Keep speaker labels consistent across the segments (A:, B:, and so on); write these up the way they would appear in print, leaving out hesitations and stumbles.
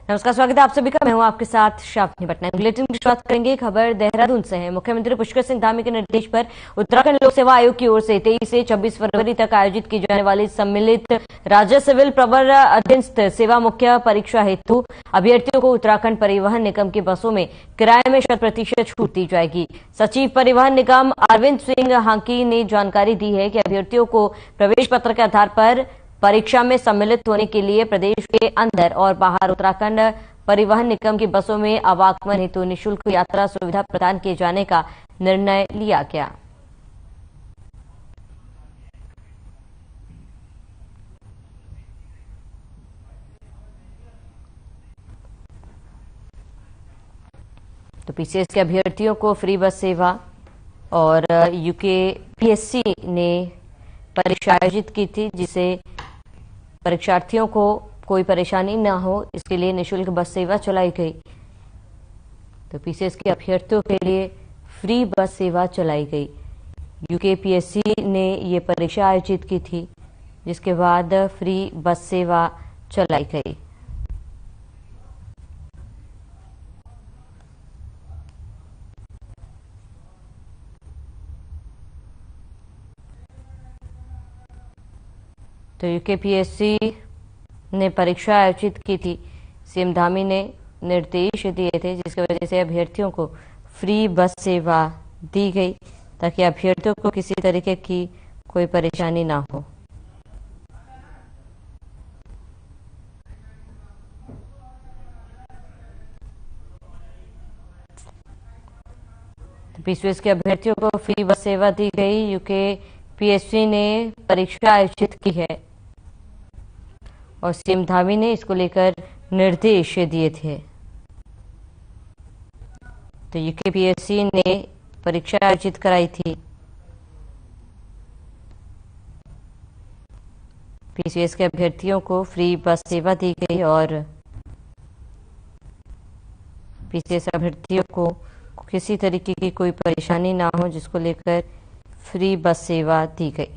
A: नमस्कार, स्वागत है आप सभी का। मैं हूं आपके साथ शाफनी पटनायक। बुलेटिन की शुरुआत करेंगे खबर देहरादून से है। मुख्यमंत्री पुष्कर सिंह धामी के निर्देश पर उत्तराखंड लोक सेवा आयोग की ओर से 23 से 26 फरवरी तक आयोजित की जाने वाली सम्मिलित राज्य सिविल प्रवर अधीनस्थ सेवा मुख्य परीक्षा हेतु अभ्यर्थियों को उत्तराखंड परिवहन निगम की बसों में किराए में 100% छूट दी जाएगी। सचिव परिवहन निगम अरविंद सिंह हांकी ने जानकारी दी है कि अभ्यर्थियों को प्रवेश पत्र के आधार पर परीक्षा में सम्मिलित होने के लिए प्रदेश के अंदर और बाहर उत्तराखंड परिवहन निगम की बसों में आवागमन हेतु निःशुल्क यात्रा सुविधा प्रदान किए जाने का निर्णय लिया गया। तो पीसीएस के अभ्यर्थियों को फ्री बस सेवा और यूकेपीएससी ने परीक्षा आयोजित की थी, जिसे परीक्षार्थियों को कोई परेशानी न हो इसके लिए निःशुल्क बस सेवा चलाई गई। तो पीसीएस के अभ्यर्थियों के लिए फ्री बस सेवा चलाई गई। यूकेपीएससी ने ये परीक्षा आयोजित की थी, जिसके बाद फ्री बस सेवा चलाई गई। तो यूकेपीएससी ने परीक्षा आयोजित की थी। सीएम धामी ने निर्देश दिए थे, जिसकी वजह से अभ्यर्थियों को फ्री बस सेवा दी गई ताकि अभ्यर्थियों को किसी तरीके की कोई परेशानी ना हो। पीसीएस के अभ्यर्थियों को फ्री बस सेवा दी गई। यूकेपीएससी ने परीक्षा आयोजित की है और सीएम धामी ने इसको लेकर निर्देश दिए थे। तो यूकेपीएससी ने परीक्षा आयोजित कराई थी। पीसीएस के अभ्यर्थियों को फ्री बस सेवा दी गई और पीसीएस अभ्यर्थियों को किसी तरीके की कोई परेशानी ना हो, जिसको लेकर फ्री बस सेवा दी गई।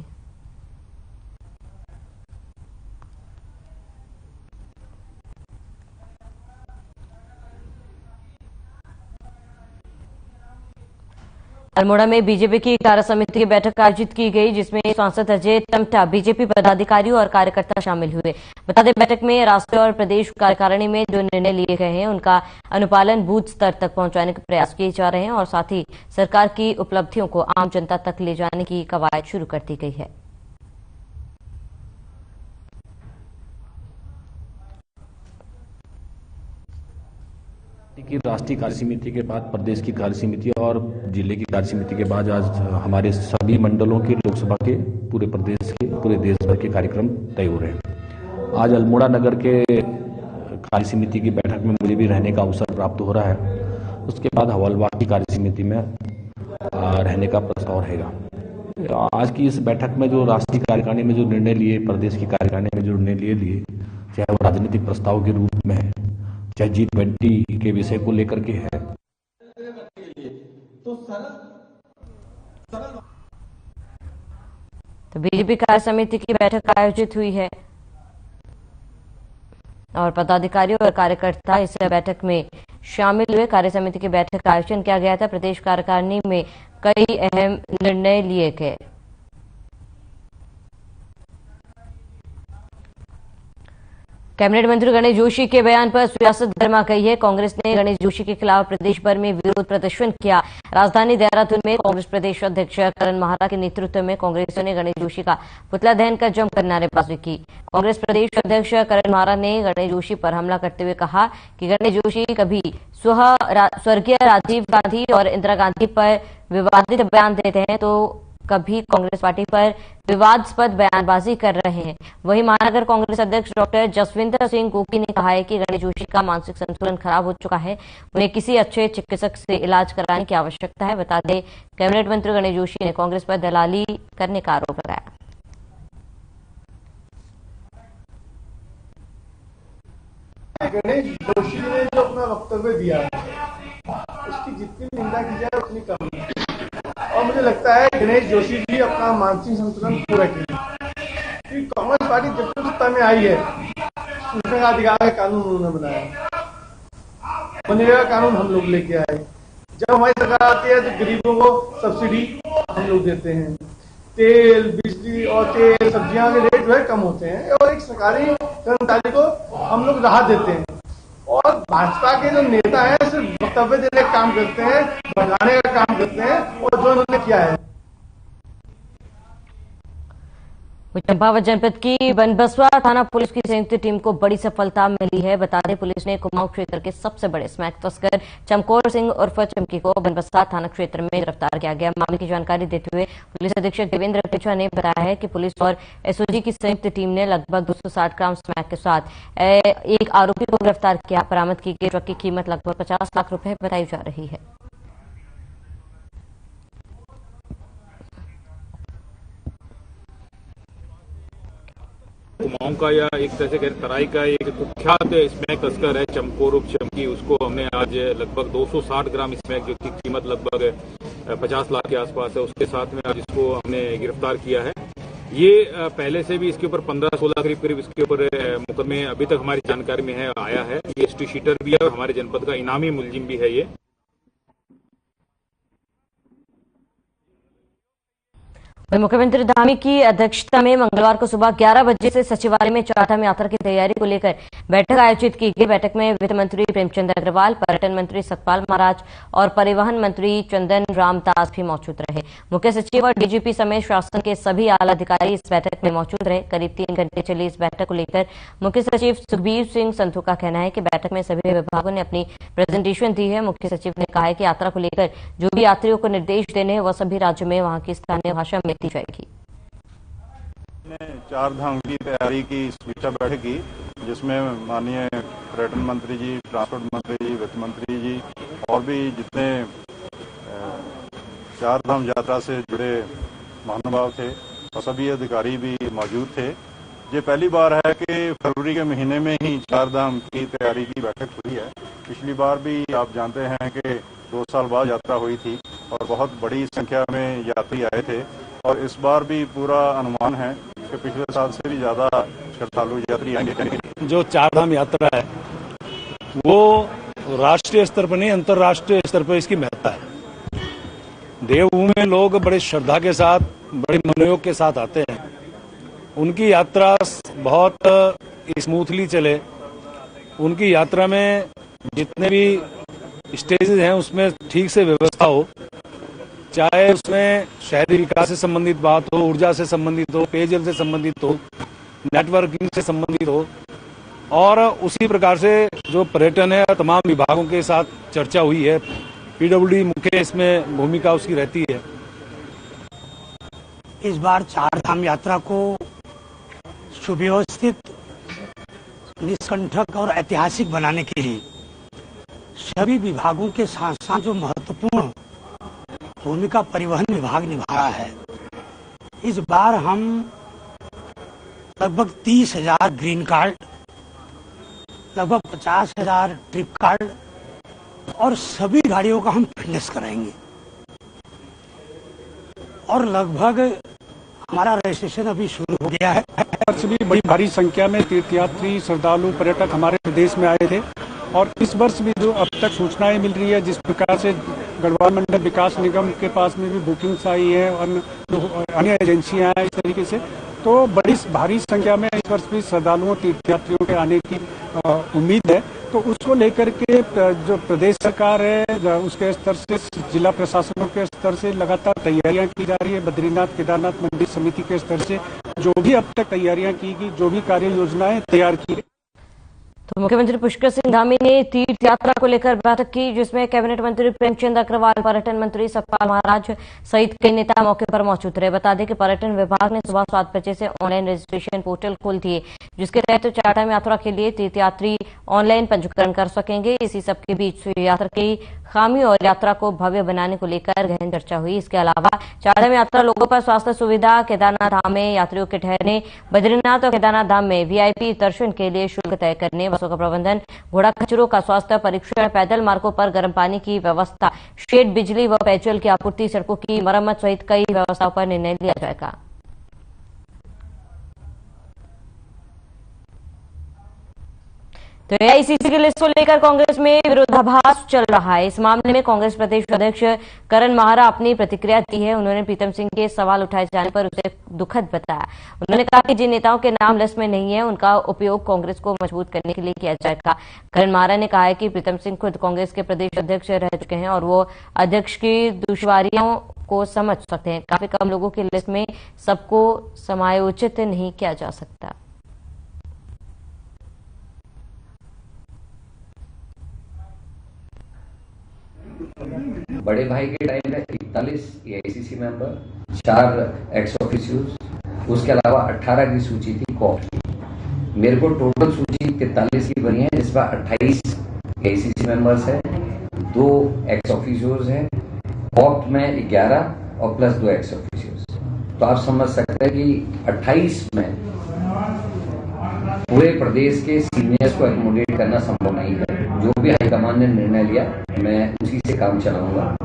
A: अल्मोड़ा में बीजेपी की कार्य समिति की बैठक आयोजित की गई, जिसमें सांसद अजय टम्टा, बीजेपी पदाधिकारियों और कार्यकर्ता शामिल हुए। बता दें, बैठक में राष्ट्रीय और प्रदेश कार्यकारिणी में जो निर्णय लिए गए हैं उनका अनुपालन बूथ स्तर तक पहुंचाने के प्रयास किए जा रहे हैं और साथ ही सरकार की उपलब्धियों को आम जनता तक ले जाने की कवायद शुरू कर दी गई है।
B: की राष्ट्रीय कार्य समिति के बाद प्रदेश की कार्य समिति और जिले की कार्य समिति के बाद आज हमारे सभी मंडलों के लोकसभा के पूरे प्रदेश के पूरे देश भर के कार्यक्रम तय हो रहे हैं। आज अल्मोड़ा नगर के कार्य समिति की बैठक में मुझे भी रहने का अवसर प्राप्त हो रहा है। उसके बाद हवलबाग की कार्य समिति में रहने का प्रस्ताव रहेगा। आज की इस बैठक में जो राष्ट्रीय कार्यकारिणी में जो निर्णय लिए, प्रदेश की कार्यकारिणी में जो निर्णय लिए, चाहे वो राजनीतिक प्रस्ताव के रूप में है, चाहे G20 के विषय को लेकर के है,
A: तो बीजेपी कार्य समिति की बैठक आयोजित हुई है और पदाधिकारियों और कार्यकर्ता इस बैठक में शामिल हुए। कार्य समिति की बैठक का आयोजन किया गया था। प्रदेश कार्यकारिणी में कई अहम निर्णय लिए गए। कैबिनेट मंत्री गणेश जोशी के बयान पर सियासत गर्मा गई है। कांग्रेस ने गणेश जोशी के खिलाफ प्रदेश भर में विरोध प्रदर्शन किया। राजधानी देहरादून में कांग्रेस प्रदेश अध्यक्ष करण माहरा के नेतृत्व में कांग्रेसियों ने गणेश जोशी का पुतला दहन कर जमकर नारेबाजी की। कांग्रेस प्रदेश अध्यक्ष करण माहरा ने गणेश जोशी पर हमला करते हुए कहा कि गणेश जोशी कभी स्वर्गीय राजीव गांधी और इंदिरा गांधी पर विवादित बयान देते हैं तो कभी कांग्रेस पार्टी पर विवादास्पद बयानबाजी कर रहे हैं। वहीं महानगर कांग्रेस अध्यक्ष डॉक्टर जसविंदर सिंह गोकी ने कहा है कि गणेश जोशी का मानसिक संतुलन खराब हो चुका है, उन्हें किसी अच्छे चिकित्सक से इलाज कराने की आवश्यकता है। बता दें, कैबिनेट मंत्री गणेश जोशी ने कांग्रेस पर दलाली करने का आरोप लगाया।
C: गणेश जोशी ने जो अपना वक्तव्य दिया है उसकी जितनी निंदा की जाए उतनी कम है और मुझे लगता है गणेश जोशी जी अपना मानसिक संतुलन खो रखे हैं। कांग्रेस पार्टी जब तक सत्ता में आई है सूचना का अधिकार कानून उन्होंने बनाया, मनरेगा कानून हम लोग लेके आए। जब हमारी सरकार आती है तो गरीबों को सब्सिडी हम लोग देते हैं। तेल, बिजली और तेल, सब्जियां के रेट जो है कम होते हैं और एक सरकारी कर्मचारी को हम लोग राहत देते हैं। और भाजपा के जो नेता हैं सिर्फ वक्तव्य देने का काम करते हैं, भगाने का काम करते हैं और जो उन्होंने किया है।
A: चंपावत जनपद की बनबसवा थाना पुलिस की संयुक्त टीम को बड़ी सफलता मिली है। बता दें, पुलिस ने कुमाऊं क्षेत्र के सबसे बड़े स्मैक तस्कर चमकौर सिंह उर्फ चमकी को बनबसवा थाना क्षेत्र में गिरफ्तार किया गया। मामले की जानकारी देते हुए पुलिस अधीक्षक देवेंद्र केचवा ने बताया है कि पुलिस और एसओजी की संयुक्त टीम ने लगभग 260 ग्राम स्मैक के साथ एक आरोपी को गिरफ्तार किया। बरामद की गई ट्रक की कीमत लगभग 50 लाख रुपए बताई जा रही है।
D: कुमाऊं का या एक तरह से तराई का एक कुख्यात स्मैक तस्कर है चमकौर उर्फ चमकी, उसको हमने आज लगभग 260 ग्राम स्मैक जो की कीमत लगभग 50 लाख के आसपास है, उसके साथ में आज इसको हमने गिरफ्तार किया है। ये पहले से भी इसके ऊपर 15-16 करीब इसके ऊपर मुकदमे अभी तक हमारी जानकारी में है आया है। ये एसटी शीटर भी है और हमारे जनपद का इनामी मुलजिम भी है। ये
A: मुख्यमंत्री धामी की अध्यक्षता में मंगलवार को सुबह 11 बजे से सचिवालय में चारधाम यात्रा की तैयारी को लेकर बैठक आयोजित की गई। बैठक में वित्त मंत्री प्रेमचंद अग्रवाल, पर्यटन मंत्री सतपाल महाराज और परिवहन मंत्री चंदन राम दास भी मौजूद रहे। मुख्य सचिव और डीजीपी समेत शासन के सभी आला अधिकारी इस बैठक में मौजूद रहे। करीब 3 घंटे चली इस बैठक को लेकर मुख्य सचिव सुखबीर सिंह संधू का कहना है कि बैठक में सभी विभागों ने अपनी प्रेजेंटेशन दी है। मुख्य सचिव ने कहा है कि यात्रा को लेकर जो भी यात्रियों को निर्देश देने हैं वह सभी राज्यों में वहां की स्थानीय भाषा में दी जाएगी।
E: चार धाम की तैयारी की समीक्षा बैठक की, जिसमें माननीय पर्यटन मंत्री जी, ट्रांसपोर्ट मंत्री जी, वित्त मंत्री जी और भी जितने चार धाम यात्रा से जुड़े महानुभाव थे और सभी अधिकारी भी मौजूद थे। ये पहली बार है कि फरवरी के महीने में ही चार धाम की तैयारी की बैठक हुई है। पिछली बार भी आप जानते हैं कि 2 साल बाद यात्रा हुई थी और बहुत बड़ी संख्या में यात्री आए थे और इस बार भी पूरा अनुमान है कि पिछले साल से भी ज्यादा श्रद्धालु यात्री आएंगे।
F: जो चारधाम यात्रा है वो राष्ट्रीय स्तर पर नहीं, अंतर्राष्ट्रीय स्तर पर इसकी महत्ता है। देवभूमि में लोग बड़े श्रद्धा के साथ, बड़े मनोयोग के साथ आते हैं। उनकी यात्रा बहुत स्मूथली चले, उनकी यात्रा में जितने भी स्टेजेस हैं उसमें ठीक से व्यवस्था हो, चाहे उसमें शहरी विकास से संबंधित बात हो, ऊर्जा से संबंधित हो, पेयजल से संबंधित हो, नेटवर्किंग से संबंधित हो, और उसी प्रकार से जो पर्यटन है तमाम विभागों के साथ चर्चा हुई है। पीडब्ल्यूडी मुख्य इसमें भूमिका उसकी रहती है।
G: इस बार चार धाम यात्रा को सुव्यवस्थित, निष्कंटक और ऐतिहासिक बनाने के लिए सभी विभागों के साथ साथ जो महत्वपूर्ण भूमिका परिवहन विभाग निभा रहा है, इस बार हम लगभग 30,000 ग्रीन कार्ड, लगभग 50,000 ट्रिप कार्ड और सभी गाड़ियों का हम फिटनेस कराएंगे और लगभग हमारा रजिस्ट्रेशन अभी शुरू हो गया है।
F: वर्ष भी बड़ी भारी संख्या में तीर्थयात्री, श्रद्धालु, पर्यटक हमारे प्रदेश में आए थे और इस वर्ष भी जो अब तक सूचनाएं मिल रही है, जिस प्रकार से गढ़वाल मंडल विकास निगम के पास में भी बुकिंग्स आई है और अन्य एजेंसियां हैं, इस तरीके से तो बड़ी भारी संख्या में इस वर्ष भी श्रद्धालुओं, तीर्थयात्रियों के आने की उम्मीद है। तो उसको लेकर के जो प्रदेश सरकार है उसके स्तर से, जिला प्रशासनों के स्तर से लगातार तैयारियां की जा रही है। बद्रीनाथ केदारनाथ मंदिर समिति के स्तर से जो भी अब तक तैयारियां की गई, जो भी कार्य योजनाएं तैयार की।
A: तो मुख्यमंत्री पुष्कर सिंह धामी ने तीर्थ यात्रा को लेकर बैठक की, जिसमें कैबिनेट मंत्री प्रेमचंद अग्रवाल, पर्यटन मंत्री सतपाल महाराज सहित कई नेता मौके पर मौजूद रहे। बता दें कि पर्यटन विभाग ने सुबह 7 बजे से ऑनलाइन रजिस्ट्रेशन पोर्टल खोल दिए, जिसके तहत चारधाम यात्रा के लिए तीर्थयात्री ऑनलाइन पंजीकरण कर सकेंगे। इसी सबके बीच यात्रा की खामी और यात्रा को भव्य बनाने को लेकर गहन चर्चा हुई। इसके अलावा चारधाम यात्रा लोगों पर स्वास्थ्य सुविधा, केदारनाथ धाम में यात्रियों के ठहरने, बद्रीनाथ और केदारनाथ धाम में वीआईपी दर्शन के लिए शुल्क तय करने, बसों का प्रबंधन, घोड़ा खच्चरों का स्वास्थ्य परीक्षण, पैदल मार्गों पर गर्म पानी की व्यवस्था, शेड, बिजली व पेयजल की आपूर्ति, सड़कों की मरम्मत सहित कई व्यवस्थाओं पर निर्णय लिया जाएगा। तो एआईसीसी की लिस्ट को लेकर कांग्रेस में विरोधाभास चल रहा है। इस मामले में कांग्रेस प्रदेश अध्यक्ष करण माहरा अपनी प्रतिक्रिया दी है। उन्होंने प्रीतम सिंह के सवाल उठाए जाने पर उसे दुखद बताया। उन्होंने कहा कि जिन नेताओं के नाम लिस्ट में नहीं है उनका उपयोग कांग्रेस को मजबूत करने के लिए किया जाएगा। करण माहरा ने कहा है कि प्रीतम सिंह खुद कांग्रेस के प्रदेश अध्यक्ष रह चुके हैं और वो अध्यक्ष की दुश्वारियों को समझ सकते हैं। काफी कम लोगों की लिस्ट में सबको समायोजित नहीं किया जा सकता।
H: बड़े भाई के टाइम में 41 एआईसीसी मेंबर, 4 एक्स ऑफिशियल्स, उसके अलावा 18 की सूची थी कॉप की। मेरे को टोटल सूची 43 की बनी है, जिसमें 28 एआईसीसी मेंबर्स है, 2 एक्स ऑफिशियल्स हैं, कॉप में 11 और प्लस 2 एक्स ऑफिशियल्स। तो आप समझ सकते हैं कि 28 में पूरे प्रदेश के सीनियर्स को एकोमोडेट करना संभव नहीं है। जो भी हाईकमान ने निर्णय लिया मैं उसी से काम चलाऊंगा।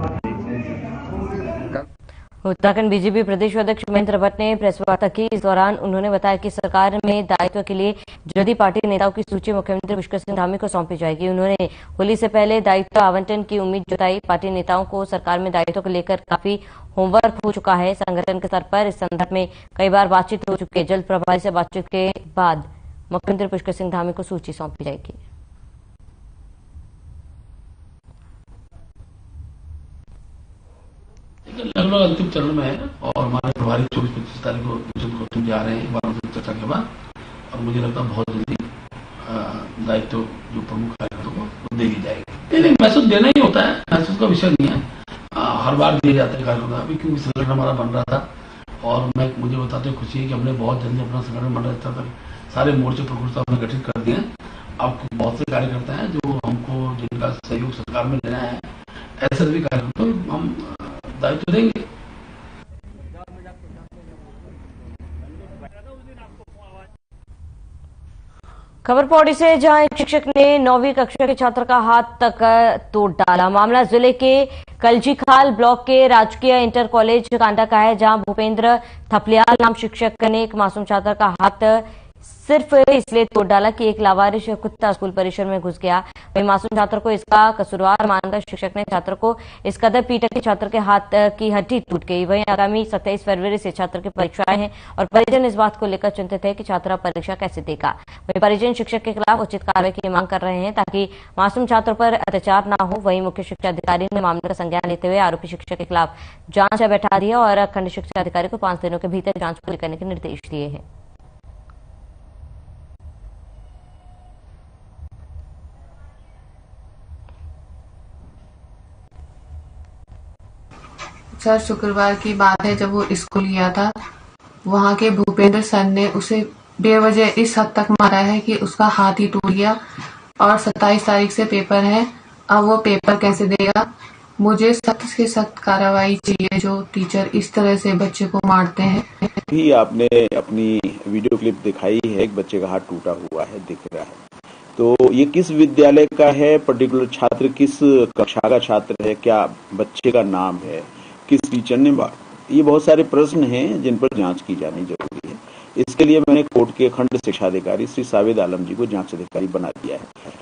A: उत्तराखंड बीजेपी प्रदेश अध्यक्ष महेंद्र भट्ट ने प्रेस वार्ता की। इस दौरान उन्होंने बताया कि सरकार में दायित्व के लिए जल्दी पार्टी नेताओं की सूची मुख्यमंत्री पुष्कर सिंह धामी को सौंपी जाएगी। उन्होंने होली से पहले दायित्व आवंटन की उम्मीद जताई। पार्टी नेताओं को सरकार में दायित्व को लेकर काफी होमवर्क हो चुका है। संगठन के स्तर पर इस संदर्भ में कई बार बातचीत हो चुकी है। जल्द प्रभारी से बातचीत के बाद मुख्यमंत्री पुष्कर सिंह धामी को सूची सौंपी जाएगी।
I: लगभग अंतिम चरण में है और हमारे प्रभारी 24-25 तारीख को गौतम जा रहे हैं एक बार उनसे चर्चा के बाद, और मुझे लगता है बहुत जल्दी दायित्व जो प्रमुख कार्यकर्ताओं को दे दी जाएगी। नहीं, मैसेज देना ही होता है, मैसेज का विषय नहीं है। हर बार दिए जाते हैं कार्यकर्ता, अभी क्योंकि संगठन हमारा बन रहा था और मुझे बताते हुए खुशी है कि हमने बहुत जल्दी अपना संगठन मंडल स्तर तक सारे मोर्चे प्रकोष्ठ हमने गठित कर दिए। अब बहुत से कार्यकर्ता हैं जो हमको जिनका सहयोग सरकार में लेना है, ऐसे सभी कार्यकर्ता हम दायित्व देंगे।
A: खबर पौड़ी से, जहां एक शिक्षक ने 9वीं कक्षा के छात्र का हाथ तक तोड़ डाला। मामला जिले के कलजीखाल ब्लॉक के राजकीय इंटर कॉलेज कांडा का है, जहां भूपेंद्र थपलियाल नाम शिक्षक ने एक मासूम छात्र का हाथ सिर्फ इसलिए तोड़ डाला कि एक लावारिश कुत्ता स्कूल परिसर में घुस गया। वहीं मासूम छात्र को इसका कसूरवार मानकर शिक्षक ने छात्र को इस कदर पीटा कि छात्र के हाथ की हड्डी टूट गई। वहीं आगामी 27 फरवरी से छात्र की परीक्षाएं हैं और परिजन इस बात को लेकर चिंतित है कि छात्र परीक्षा कैसे देगा। वहीं परिजन शिक्षक के खिलाफ उचित कार्रवाई की मांग कर रहे हैं ताकि मासूम छात्रों पर अत्याचार न हो। वहीं मुख्य शिक्षा अधिकारी ने मामले का संज्ञान लेते हुए आरोपी शिक्षक के खिलाफ जांच बैठा दिया और खंड शिक्षा अधिकारी को 5 दिनों के भीतर जांच पूरी करने के निर्देश दिए हैं।
J: सर, शुक्रवार की बात है जब वो स्कूल गया था, वहाँ के भूपेंद्र सर ने उसे बेवजह इस हद तक मारा है कि उसका हाथ ही टूट गया और 27 तारीख से पेपर है। अब वो पेपर कैसे देगा? मुझे सख्त से सख्त कार्रवाई चाहिए जो टीचर इस तरह से बच्चे को मारते हैं।
K: भी आपने अपनी वीडियो क्लिप दिखाई है, एक बच्चे का हाथ टूटा हुआ है, दिख रहा है। तो ये किस विद्यालय का है, पर्टिकुलर छात्र किस कक्षा का छात्र है, क्या बच्चे का नाम है, किस टीचर ने मारा? ये बहुत सारे प्रश्न हैं जिन पर जांच की जानी जरूरी है। इसके लिए मैंने कोर्ट के खंड शिक्षा अधिकारी श्री सावेद आलम जी को जांच अधिकारी बना दिया है।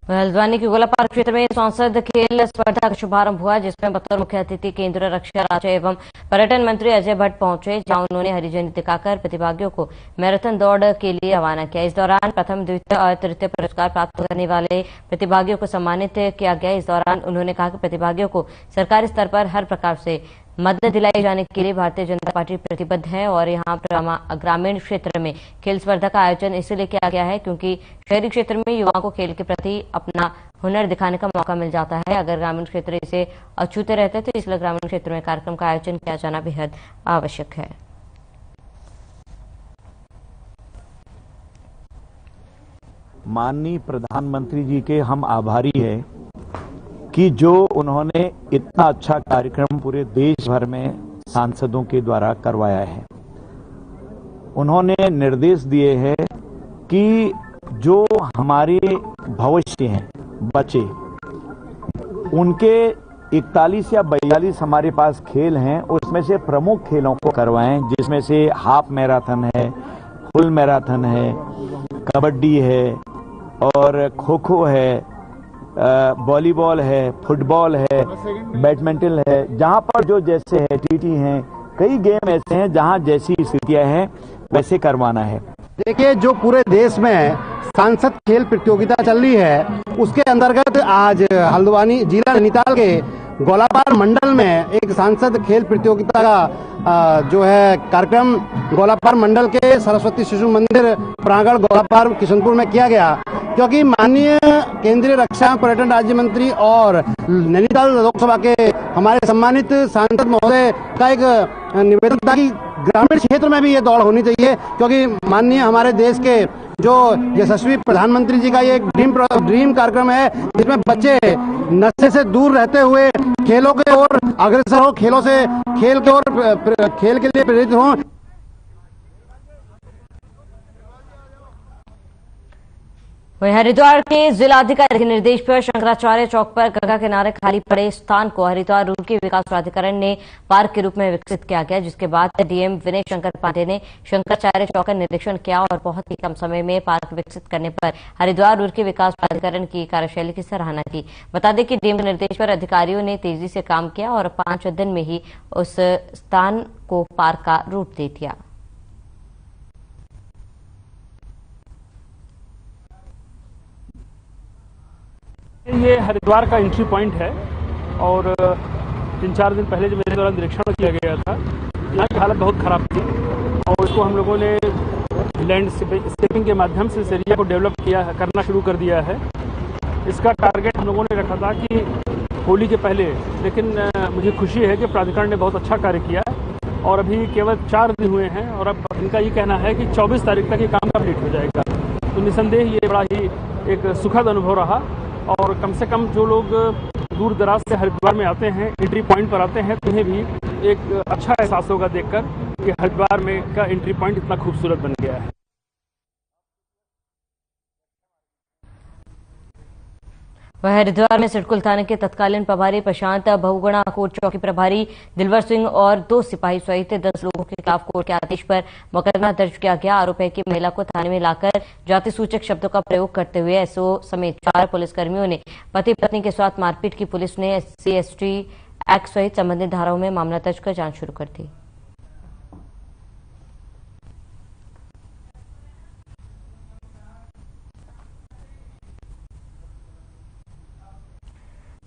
A: हल्द्वानी के गोला पार्क क्षेत्र में सांसद खेल स्पर्धा का शुभारंभ हुआ, जिसमें बतौर मुख्य अतिथि केंद्रीय रक्षा राज्य एवं पर्यटन मंत्री अजय भट्ट पहुंचे, जहां उन्होंने हरी झंडी दिखाकर प्रतिभागियों को मैराथन दौड़ के लिए रवाना किया। इस दौरान प्रथम, द्वितीय और तृतीय पुरस्कार प्राप्त करने वाले प्रतिभागियों को सम्मानित किया गया। इस दौरान उन्होंने कहा कि प्रतिभागियों को सरकारी स्तर पर हर प्रकार से मदद दिलाई जाने के लिए भारतीय जनता पार्टी प्रतिबद्ध है और यहाँ ग्रामीण क्षेत्र में खेल स्पर्धा का आयोजन इसलिए किया गया है क्योंकि शहरी क्षेत्र में युवाओं को खेल के प्रति अपना हुनर दिखाने का मौका मिल जाता है। अगर ग्रामीण क्षेत्र इसे अछूते रहते तो इसलिए ग्रामीण क्षेत्र में कार्यक्रम का आयोजन किया जाना बेहद आवश्यक है।
L: माननीय प्रधानमंत्री जी के हम आभारी हैं कि जो उन्होंने इतना अच्छा कार्यक्रम पूरे देश भर में सांसदों के द्वारा करवाया है। उन्होंने निर्देश दिए हैं कि जो हमारे भविष्य हैं बच्चे, उनके 41 या 42 हमारे पास खेल हैं, उसमें से प्रमुख खेलों को करवाएं, जिसमें से हाफ मैराथन है, फुल मैराथन है, कबड्डी है और खो खो है, वॉलीबॉल है, फुटबॉल है, बैडमिंटन है। जहां पर जो जैसे है, टीटी हैं, कई गेम ऐसे हैं जहां जैसी स्थितियां हैं वैसे करवाना है।
M: देखिए, जो पूरे देश में सांसद खेल प्रतियोगिता चल रही है, उसके अंतर्गत आज हल्द्वानी जिला नैनीताल के गोलापार मंडल में एक सांसद खेल प्रतियोगिता का जो है कार्यक्रम गोलापार मंडल के सरस्वती शिशु मंदिर प्रांगण गोलापार किशनपुर में किया गया, क्योंकि माननीय केंद्रीय रक्षा पर्यटन राज्य मंत्री और नैनीताल लोकसभा के हमारे सम्मानित सांसद महोदय का एक निवेदन था कि ग्रामीण क्षेत्र में भी ये दौड़ होनी चाहिए, क्योंकि माननीय हमारे देश के जो यशस्वी प्रधानमंत्री जी का ये एक ड्रीम कार्यक्रम है, जिसमें बच्चे नशे से दूर रहते हुए खेलों के ओर अग्रसर हो, खेलों से खेल के लिए प्रेरित हों।
A: वहीं हरिद्वार के जिलाधिकारी के निर्देश पर शंकराचार्य चौक पर गंगा किनारे खाली पड़े स्थान को हरिद्वार रूरकी विकास प्राधिकरण ने पार्क के रूप में विकसित किया गया, जिसके बाद डीएम विनय शंकर पांडे ने शंकराचार्य चौक का निरीक्षण किया और बहुत ही कम समय में पार्क विकसित करने पर हरिद्वार रूरकी विकास प्राधिकरण की कार्यशैली की सराहना की। बता दें कि डीएम के निर्देश पर अधिकारियों ने तेजी से काम किया और 5 दिन में ही उस स्थान को पार्क का रूप दे दिया।
N: ये हरिद्वार का एंट्री पॉइंट है और 3-4 दिन पहले जब मेरे द्वारा निरीक्षण किया गया था, यहाँ की हालत बहुत ख़राब थी और इसको हम लोगों ने लैंडस्केपिंग के माध्यम से इस एरिया को डेवलप करना शुरू कर दिया है। इसका टारगेट हम लोगों ने रखा था कि होली के पहले, लेकिन मुझे खुशी है कि प्राधिकरण ने बहुत अच्छा कार्य किया और अभी केवल 4 दिन हुए हैं और अब इनका ये कहना है कि 24 तारीख तक ये काम कंप्लीट हो जाएगा। तो निसंदेह ये बड़ा ही एक सुखद अनुभव रहा और कम से कम जो लोग दूर दराज से हरिद्वार में आते हैं, एंट्री पॉइंट पर आते हैं, तो उन्हें भी एक अच्छा एहसास होगा देखकर कि हरिद्वार में का एंट्री पॉइंट इतना खूबसूरत बन गया है।
A: वह हरिद्वार में सिडकुल थाने के तत्कालीन प्रभारी प्रशांत, बहुगुणा कोट चौकी प्रभारी दिलवर सिंह और 2 सिपाही सहित 10 लोगों के खिलाफ कोर्ट के आदेश पर मुकदमा दर्ज किया गया। आरोप है कि महिला को थाने में लाकर जाति सूचक शब्दों का प्रयोग करते हुए एसओ समेत 4 पुलिसकर्मियों ने पति पत्नी के साथ मारपीट की। पुलिस ने SC/ST एक्ट सहित संबंधित धाराओं में मामला दर्ज कर जांच शुरू कर दी।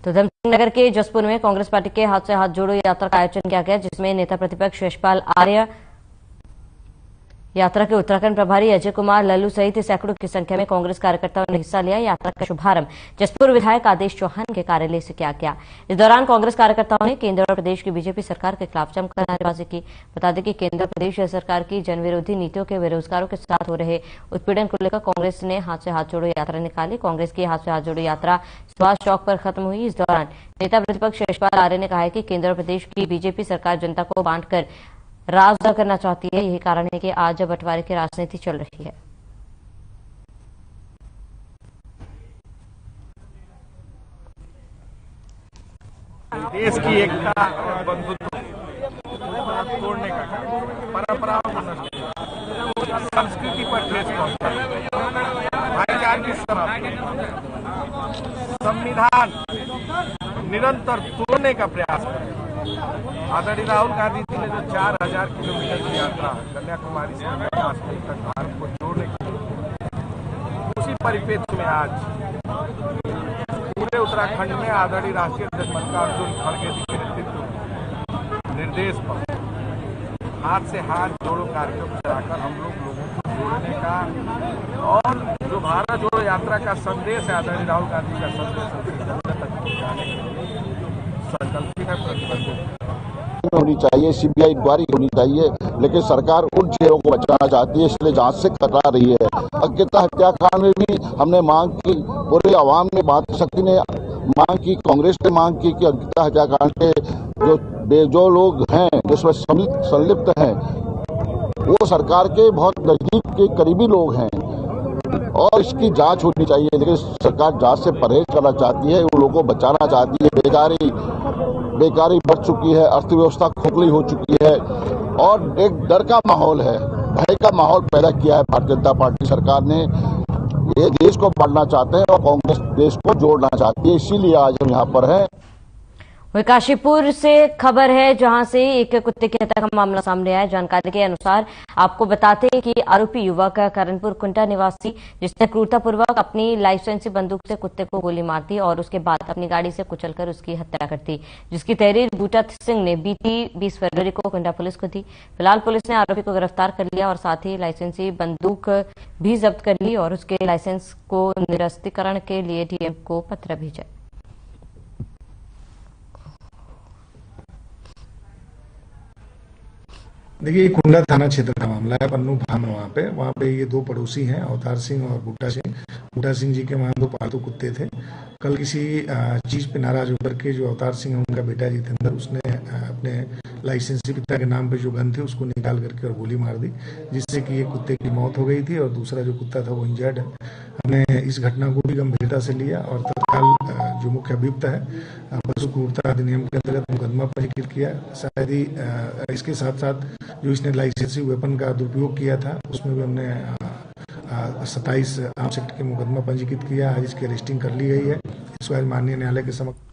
A: तो धर्मसिंह नगर के जसपुर में कांग्रेस पार्टी के हाथ से हाथ जोड़ो यात्रा का आयोजन किया गया, जिसमें नेता प्रतिपक्ष यशपाल आर्य, यात्रा के उत्तराखंड प्रभारी अजय कुमार लल्लू सहित सैकड़ों की संख्या में कांग्रेस कार्यकर्ताओं ने हिस्सा लिया। यात्रा का शुभारंभ जसपुर विधायक आदेश चौहान के कार्यालय से किया गया। इस दौरान कांग्रेस कार्यकर्ताओं ने केंद्र और प्रदेश की बीजेपी सरकार के खिलाफ जमकर नारेबाजी की। बता दें कि केंद्र प्रदेश सरकार की जनविरोधी नीतियों के बेरोजगारों के साथ हो रहे उत्पीड़न को लेकर कांग्रेस ने हाथ से हाथ जोड़ो यात्रा निकाली। कांग्रेस की हाथ से हाथ जोड़ो यात्रा सुभाष चौक पर खत्म हुई। इस दौरान नेता प्रतिपक्ष यशपाल आर्य ने कहा है कि केंद्र और प्रदेश की बीजेपी सरकार जनता को बांटकर राज करना चाहती है। यही कारण है कि आज बंटवारे की राजनीति चल रही है।
O: देश की एकता और बंधुत्व तोड़ने का काम, परंपराओं को नष्ट करना, संस्कृति पर ठेस पहुंचाना, भाईचारे की समाप्ति, संविधान निरंतर तोड़ने का प्रयास करना। आदरणीय राहुल गांधी जी ने जो 4000 किलोमीटर की यात्रा कन्याकुमारी से कश्मीर तक भारत को जोड़ने की, उसी परिप्रेक्ष्य में आज पूरे उत्तराखंड में आदरणीय राष्ट्रीय अध्यक्ष मल्लिकार्जुन खड़गे जी के नेतृत्व निर्देश पर हाथ से हाथ जोड़ो कार्यक्रम चलाकर हम लोगों को जोड़ने का और जो भारत जोड़ो यात्रा का संदेश है, आदरणीय राहुल गांधी का संदेश तक पहुंचाने के लिए संकल्पित है, प्रतिबद्ध
P: होनी चाहिए, सीबीआई इंक्वायरी होनी चाहिए, लेकिन सरकार उन चेहरों को बचाना चाहती है, इसलिए जांच से कतरा रही है। अंकिता हत्याकांड में भी हमने मांग की, पूरी आवाम ने, मातृशक्ति ने मांग की, कांग्रेस ने मांग की कि अंकिता हत्याकांड के जो लोग हैं जिसमें संलिप्त हैं वो सरकार के बहुत नजदीक के करीबी लोग हैं और इसकी जांच होनी चाहिए। लेकिन सरकार जांच से परहेज करना चाहती है, उन लोगों को बचाना चाहती है। बेकारी बढ़ चुकी है, अर्थव्यवस्था खोखली हो चुकी है और एक डर का माहौल है, भय का माहौल पैदा किया है भारतीय जनता पार्टी सरकार ने। ये देश को बांटना चाहते हैं और कांग्रेस देश को जोड़ना चाहती है, इसीलिए आज हम यहाँ पर हैं।
A: वहीं काशीपुर से खबर है जहां से एक कुत्ते की हत्या का मामला सामने आया। जानकारी के अनुसार आपको बताते हैं कि आरोपी युवक करणपुर कुंटा निवासी, जिसने क्रूरतापूर्वक अपनी लाइसेंसी बंदूक से कुत्ते को गोली मार दी और उसके बाद अपनी गाड़ी से कुचलकर उसकी हत्या कर दी, जिसकी तहरीर बूटा सिंह ने बीती 20 फरवरी को कुंटा पुलिस को दी। फिलहाल पुलिस ने आरोपी को गिरफ्तार कर लिया और साथ ही लाइसेंसी बंदूक भी जब्त कर ली और उसके लाइसेंस को निरस्तीकरण के लिए डीएम को पत्र भेजा।
Q: देखिए, ये कुंडा थाना क्षेत्र का मामला है। पन्नू फार्म है वहाँ पे ये दो पड़ोसी हैं, अवतार सिंह और बूटा सिंह। बूटा सिंह जी के वहाँ दो पालतू कुत्ते थे। कल किसी चीज पे नाराज होकर के जो अवतार सिंह है, उनका बेटा जितेंद्र, उसने अपने लाइसेंसी पिता के नाम पे जो गन थी उसको निकाल करके और गोली मार दी, जिससे कि एक कुत्ते की मौत हो गई थी और दूसरा जो कुत्ता था वो इंजर्ड है। हमने इस घटना को भी गंभीरता से लिया और तत्काल जो मुख्य अभियुक्त है पशु क्रूरता अधिनियम के अंतर्गत मुकदमा पंजीकृत किया। शायद ही इसके साथ साथ जो इसने लाइसेंसी वेपन का दुरुपयोग किया था उसमें भी हमने 27 आर्म्स एक्ट के मुकदमा पंजीकृत किया। आज इसकी अरेस्टिंग कर ली गई है। इसको आज माननीय न्यायालय के समक्ष।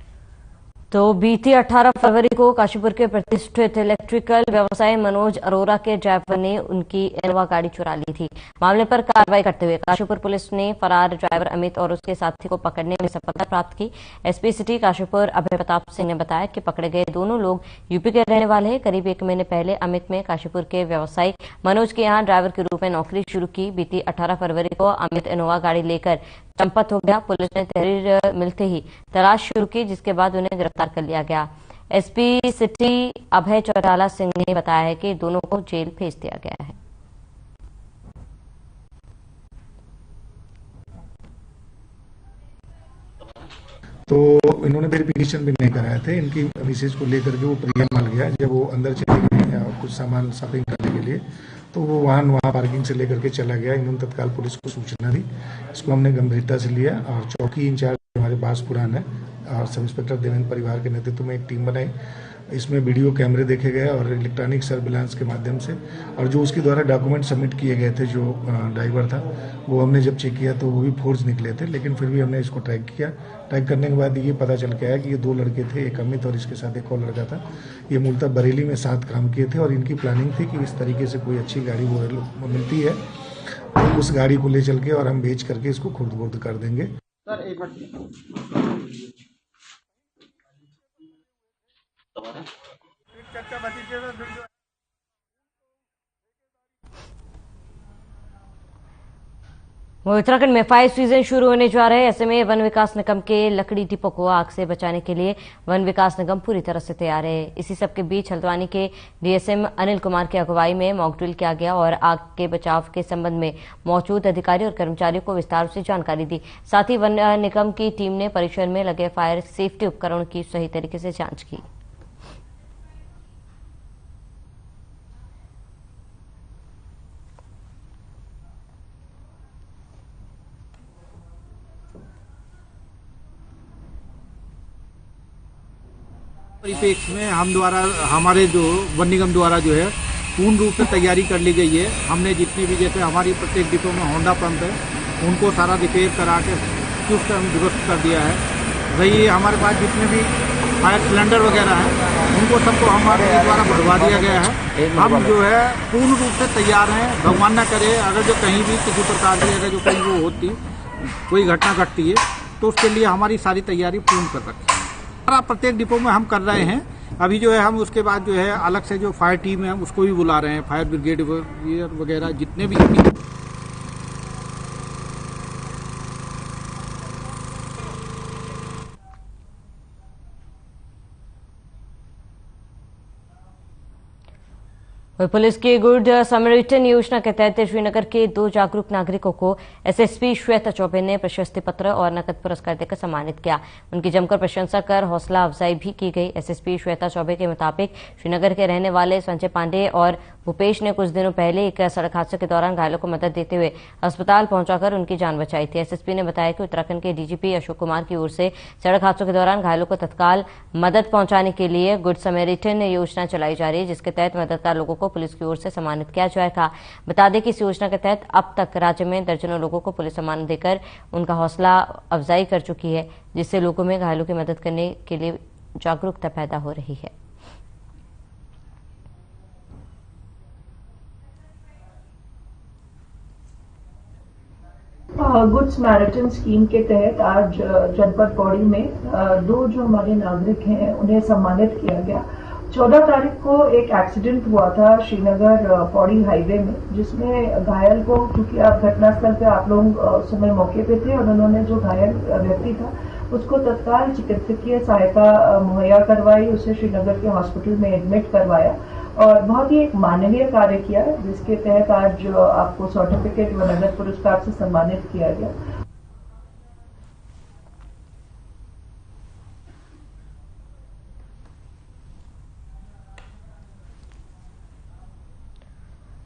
Q: तो बीती 18 फरवरी को काशीपुर के प्रतिष्ठित इलेक्ट्रिकल व्यवसायी मनोज अरोरा के ड्राइवर ने उनकी इनोवा गाड़ी चुरा ली थी। मामले पर कार्रवाई करते हुए काशीपुर पुलिस ने फरार ड्राइवर अमित और उसके साथी को पकड़ने में सफलता प्राप्त की। एसपी सिटी काशीपुर अभय प्रताप सिंह ने बताया कि पकड़े गए दोनों लोग यूपी के रहने वाले हैं। करीब 1 महीने पहले अमित में काशीपुर के व्यवसायी मनोज के यहाँ ड्राइवर के रूप में नौकरी शुरू की। बीती 18 फरवरी को अमित इनोवा गाड़ी लेकर चंपत हो गया। पुलिस ने तहरीर मिलते ही तलाश शुरू की, जिसके बाद उन्हें गिरफ्तार कर लिया गया। एसपी सिटी अभय चौटाला सिंह ने बताया है कि दोनों को जेल भेज दिया गया है। तो इन्होंने वेरिफिकेशन भी नहीं कराए थे। इनकी मिसेज को लेकर के वो प्रिया मल गया। जब वो अंदर चले गए कुछ सामान शॉपिंग करने के लिए, तो वो वाहन वहाँ पार्किंग से लेकर के चला गया। इन्होंने तत्काल पुलिस को सूचना दी। इसको हमने गंभीरता से लिया और चौकी इंचार्ज हमारे बास पुरान है और सब इंस्पेक्टर देवेंद्र परिवार के नेतृत्व में एक टीम बनाई। इसमें वीडियो कैमरे देखे गए और इलेक्ट्रॉनिक सर्विलांस के माध्यम से, और जो उसके द्वारा डॉक्यूमेंट सबमिट किए गए थे, जो ड्राइवर था, वो हमने जब चेक किया तो वो भी फोर्ज निकले थे। लेकिन फिर भी हमने इसको ट्रैक किया। ट्रैक करने के बाद ये पता चल के आया कि ये 2 लड़के थे, एक अमित और इसके साथ एक और लड़का था। ये मूलतः बरेली में साथ काम किए थे और इनकी प्लानिंग थी कि इस तरीके से कोई अच्छी गाड़ी वो मिलती है तो उस गाड़ी को ले चल के और हम बेच करके इसको खुर्द-बुर्द कर देंगे।
R: सर एक
A: उत्तराखंड में फायर सीजन शुरू होने जा रहे हैं। ऐसे में वन विकास निगम के लकड़ी डिपो को आग से बचाने के लिए वन विकास निगम पूरी तरह से तैयार है। इसी सबके बीच हल्द्वानी के डीएसएम अनिल कुमार की अगुवाई में मॉक ड्रिल किया गया और आग के बचाव के संबंध में मौजूद अधिकारी और कर्मचारियों को विस्तार से जानकारी दी। साथ ही वन निगम की टीम ने परिसर में लगे फायर सेफ्टी उपकरणों की सही तरीके से जांच की।
O: परिप्रेक्ष्य में हमारे जो वन निगम द्वारा जो है पूर्ण रूप से तैयारी कर ली गई है। हमने जितने भी, जैसे हमारी प्रत्येक डिपो में होंडा पंप है, उनको सारा रिपेयर करा के चुस्त दुरुस्त कर दिया है। वही हमारे पास जितने भी फायर सिलेंडर वगैरह हैं उनको सबको हमारे द्वारा बढ़वा दिया गया है। हम जो है पूर्ण रूप से तैयार हैं। भगवान न करे अगर जो कहीं भी किसी प्रकार की अगर जो कहीं वो होती कोई घटना घटती है तो उसके लिए हमारी सारी तैयारी पूर्ण कर रखी है। प्रत्येक डिपो में हम कर रहे हैं। अभी जो है हम उसके बाद जो है अलग से जो फायर टीम है उसको भी बुला रहे हैं, फायर ब्रिगेड वगैरह जितने भी।
A: और पुलिस की गुड समरिटन योजना के तहत श्रीनगर के 2 जागरूक नागरिकों को एसएसपी श्वेता चौबे ने प्रशस्ति पत्र और नकद पुरस्कार देकर सम्मानित किया। उनकी जमकर प्रशंसा कर हौसला अफजाई भी की गई। एसएसपी श्वेता चौबे के मुताबिक श्रीनगर के रहने वाले संजय पांडे और भूपेश ने कुछ दिनों पहले एक सड़क हादसे के दौरान घायलों को मदद देते हुए अस्पताल पहुंचाकर उनकी जान बचाई थी। एसएसपी ने बताया कि उत्तराखंड के डीजीपी अशोक कुमार की ओर से सड़क हादसों के दौरान घायलों को तत्काल मदद पहुंचाने के लिए गुड समरिटन योजना चलाई जा रही है, जिसके तहत मददगार लोगों को पुलिस की ओर से सम्मानित किया जाएगा। बता दें कि इस योजना के तहत अब तक राज्य में दर्जनों लोगों को पुलिस सम्मान देकर उनका हौसला अफजाई कर चुकी है, जिससे लोगों में घायलों की मदद करने के लिए जागरूकता पैदा हो रही है।
R: गुड समरिटन स्कीम के तहत आज जनपद पौड़ी में 2 जो हमारे नागरिक हैं उन्हें सम्मानित किया गया। 14 तारीख को एक एक्सीडेंट हुआ था श्रीनगर पौड़ी हाईवे में, जिसमें घायल को, क्योंकि आप घटनास्थल पे आप लोग उस समय मौके पे थे, और उन्होंने जो घायल व्यक्ति था उसको तत्काल चिकित्सकीय सहायता मुहैया करवाई, उसे श्रीनगर के हॉस्पिटल में एडमिट करवाया और बहुत ही एक मानवीय कार्य किया, जिसके तहत आज आपको सर्टिफिकेट व नगद पुरस्कार से सम्मानित किया गया।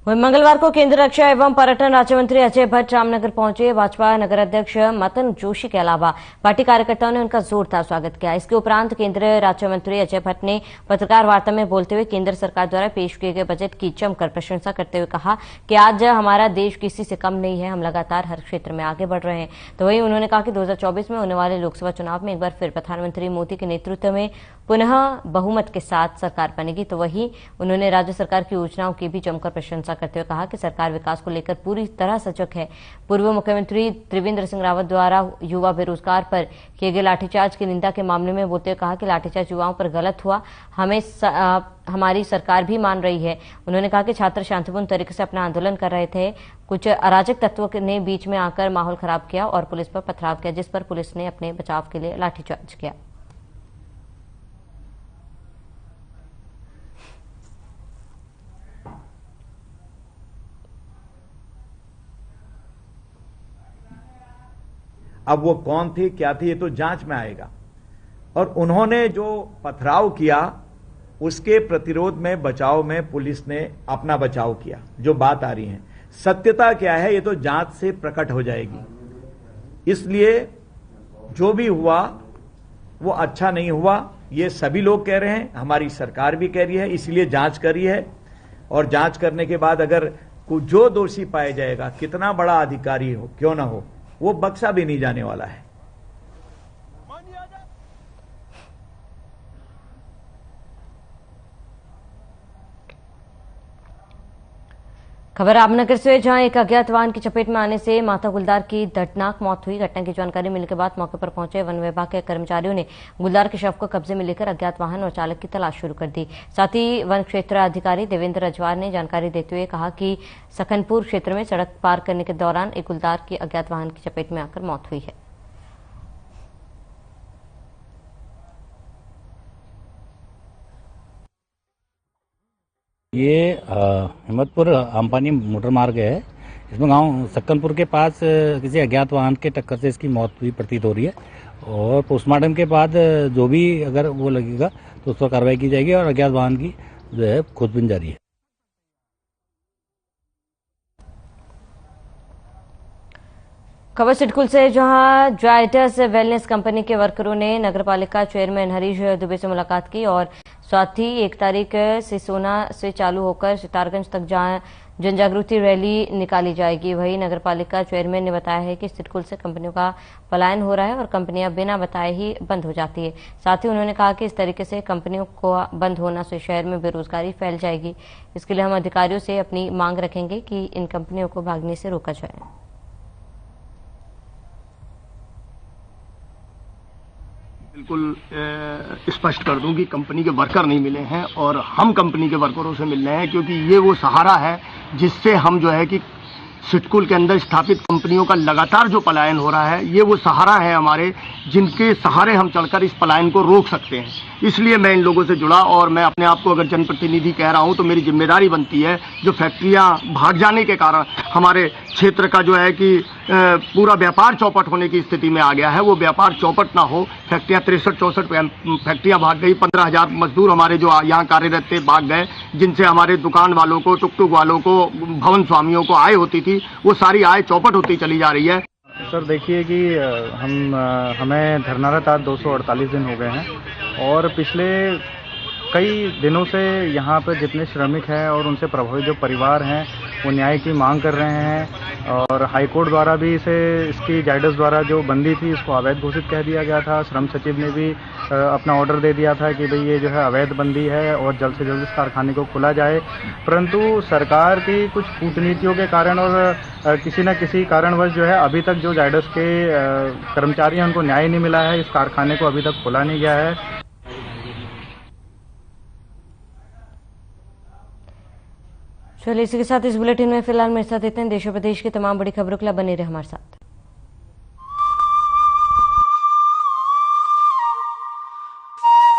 A: मंगलवार को केंद्रीय रक्षा एवं पर्यटन राज्य मंत्री अजय भट्ट रामनगर पहुंचे। भाजपा नगर अध्यक्ष मदन जोशी के अलावा पार्टी कार्यकर्ताओं ने उनका जोरदार स्वागत किया। इसके उपरांत केंद्रीय राज्य मंत्री अजय भट्ट ने पत्रकार वार्ता में बोलते हुए केंद्र सरकार द्वारा पेश किए गए बजट की जमकर प्रशंसा करते हुए कहा कि आज हमारा देश किसी से कम नहीं है, हम लगातार हर क्षेत्र में आगे बढ़ रहे हैं। तो वहीं उन्होंने कहा कि 2024 में होने वाले लोकसभा चुनाव में एक बार फिर प्रधानमंत्री मोदी के नेतृत्व में पुनः बहुमत के साथ सरकार बनेगी। तो वहीं उन्होंने राज्य सरकार की योजनाओं की भी जमकर प्रशंसा करते हुए कहा कि सरकार विकास को लेकर पूरी तरह सजग है। पूर्व मुख्यमंत्री त्रिवेंद्र सिंह रावत द्वारा युवा बेरोजगार पर किए गए लाठीचार्ज की निंदा के मामले में बोलते हुए कहा कि लाठीचार्ज युवाओं पर गलत हुआ, हमारी सरकार भी मान रही है। उन्होंने कहा कि छात्र शांतिपूर्ण तरीके से अपना आंदोलन कर रहे थे, कुछ अराजक तत्वों ने बीच में आकर माहौल खराब किया और पुलिस पर पथराव किया, जिस पर पुलिस ने अपने बचाव के लिए लाठीचार्ज किया।
L: अब वो कौन थी, क्या थी, ये तो जांच में आएगा। और उन्होंने जो पथराव किया उसके प्रतिरोध में, बचाव में पुलिस ने अपना बचाव किया। जो बात आ रही है, सत्यता क्या है, ये तो जांच से प्रकट हो जाएगी। इसलिए जो भी हुआ वो अच्छा नहीं हुआ, ये सभी लोग कह रहे हैं, हमारी सरकार भी कह रही है, इसलिए जांच करी है। और जांच करने के बाद अगर जो दोषी पाया जाएगा, कितना बड़ा अधिकारी हो क्यों ना हो, वो बख्शा भी नहीं जाने वाला है।
A: खबर रामनगर से, जहां एक अज्ञात वाहन की चपेट में आने से माता गुलदार की दर्दनाक मौत हुई। घटना की जानकारी मिलने के बाद मौके पर पहुंचे वन विभाग के कर्मचारियों ने गुलदार के शव को कब्जे में लेकर अज्ञात वाहन और चालक की तलाश शुरू कर दी। साथ ही वन क्षेत्र अधिकारी देवेंद्र रजवार ने जानकारी देते हुए कहा कि सखनपुर क्षेत्र में सड़क पार करने के दौरान एक गुलदार की अज्ञात वाहन की चपेट में आकर मौत हुई है।
S: ये हिम्मतपुर आमपानी मोटर मार्ग है। इसमें गांव सक्कनपुर के पास किसी अज्ञात वाहन के टक्कर से इसकी मौत हुई प्रतीत हो रही है और पोस्टमार्टम के बाद जो भी अगर वो लगेगा तो उस पर कार्रवाई की जाएगी और अज्ञात वाहन की जो है खोजबीन जारी है।
A: खबर सिडकुल से, जहां जाइटस वेलनेस कंपनी के वर्करों ने नगरपालिका चेयरमैन हरीश दुबे से मुलाकात की और साथ ही 1 तारीख से सोना से चालू होकर सितारगंज तक जन जागृति रैली निकाली जाएगी। वहीं नगरपालिका चेयरमैन ने बताया है कि सिडकुल से कंपनियों का पलायन हो रहा है और कंपनियां बिना बताए ही बंद हो जाती है। साथ ही उन्होंने कहा कि इस तरीके से कंपनियों को बंद होना से शहर में बेरोजगारी फैल जाएगी। इसके लिए हम अधिकारियों से अपनी मांग रखेंगे कि इन कंपनियों को भागने से रोका जाए।
T: बिल्कुल स्पष्ट कर दूं कि कंपनी के वर्कर नहीं मिले हैं और हम कंपनी के वर्करों से मिल रहे हैं, क्योंकि ये वो सहारा है जिससे हम जो है कि सिडकुल के अंदर स्थापित कंपनियों का लगातार जो पलायन हो रहा है, ये वो सहारा है हमारे, जिनके सहारे हम चलकर इस पलायन को रोक सकते हैं। इसलिए मैं इन लोगों से जुड़ा और मैं अपने आप को अगर जनप्रतिनिधि कह रहा हूं तो मेरी जिम्मेदारी बनती है जो फैक्ट्रियां भाग जाने के कारण हमारे क्षेत्र का जो है कि पूरा व्यापार चौपट होने की स्थिति में आ गया है, वो व्यापार चौपट ना हो। फैक्ट्रियां 63-64 फैक्ट्रियां भाग गई, 15,000 मजदूर हमारे जो यहाँ कार्यरत थे भाग गए, जिनसे हमारे दुकान वालों को, टुक टुक वालों को, भवन स्वामियों को आय होती थी, वो सारी आय चौपट होती चली जा रही है।
U: सर देखिए कि हमें धरनारत आज 248 दिन हो गए हैं और पिछले कई दिनों से यहाँ पर जितने श्रमिक हैं और उनसे प्रभावित जो परिवार हैं वो न्याय की मांग कर रहे हैं और हाईकोर्ट द्वारा भी इसकी जायडस द्वारा जो बंदी थी इसको अवैध घोषित कह दिया गया था। श्रम सचिव ने भी अपना ऑर्डर दे दिया था कि भाई ये जो है अवैध बंदी है और जल्द से जल्द इस कारखाने को खोला जाए, परंतु सरकार की कुछ कूटनीतियों के कारण और किसी न किसी कारणवश जो है अभी तक जो जायडस के कर्मचारी हैं उनको न्याय नहीं मिला है, इस कारखाने को अभी तक खोला नहीं गया है।
A: चलिए इसी के साथ इस बुलेटिन में फिलहाल मेरे साथ इतने। देश और प्रदेश की तमाम बड़ी खबरों के लिए बने रहे हमारे साथ।